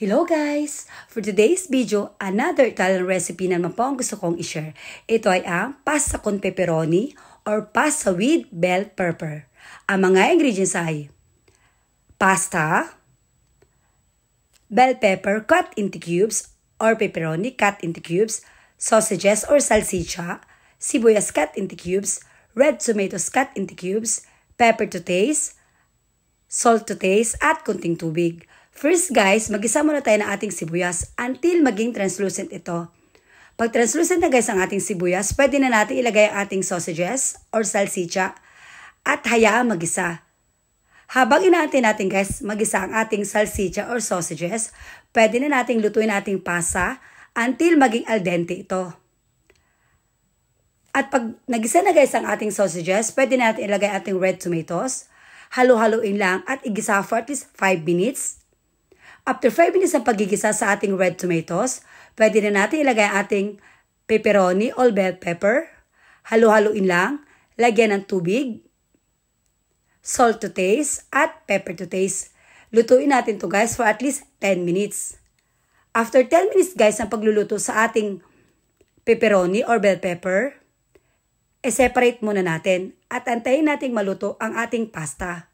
Hello guys! For today's video, another Italian recipe na naman po ang gusto kong i-share. Ito ay ang pasta con pepperoni or pasta with bell pepper. Ang mga ingredients ay pasta, bell pepper cut into cubes or pepperoni cut into cubes, sausages or salsiccia, sibuyas cut into cubes, red tomatoes cut into cubes, pepper to taste, salt to taste, at kunting tubig. First guys, mag-isa muna tayo ng ating sibuyas until maging translucent ito. Pag translucent na guys ang ating sibuyas, pwede na natin ilagay ang ating sausages or salsiccia at hayaan mag-isa. Habang inaantay natin guys mag-isa ang ating salsiccia or sausages, pwede na nating lutuin ating pasta until maging al dente ito. At pag nagisa na guys ang ating sausages, pwede natin ilagay ating red tomatoes, halo-haloin lang at igisa for at least 5 minutes. After 5 minutes ng pagigisa sa ating red tomatoes, pwede na natin ilagay ang ating pepperoni or bell pepper. Halo-haloin lang, lagyan ng tubig, salt to taste, at pepper to taste. Lutuin natin to guys for at least 10 minutes. After 10 minutes guys ng pagluluto sa ating pepperoni or bell pepper, separate muna natin at antayin nating maluto ang ating pasta.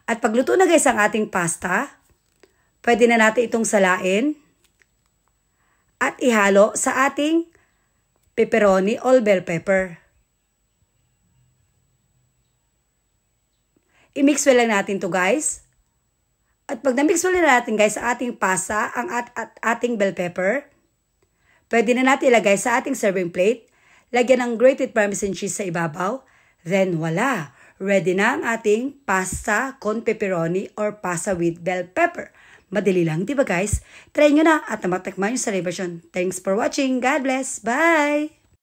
At pagluto na guys ang ating pasta, pwede na natin itong salain at ihalo sa ating pepperoni or bell pepper. I-mix well lang natin to guys. At pag na-mix well na natin guys sa ating pasta ang ating bell pepper, pwede na natin ilagay sa ating serving plate. Lagyan ng grated parmesan cheese sa ibabaw. Then wala, ready na ang ating pasta con pepperoni or pasta with bell pepper. Madali lang, di ba guys? Try nyo na at matikman yung celebration. Thanks for watching. God bless. Bye!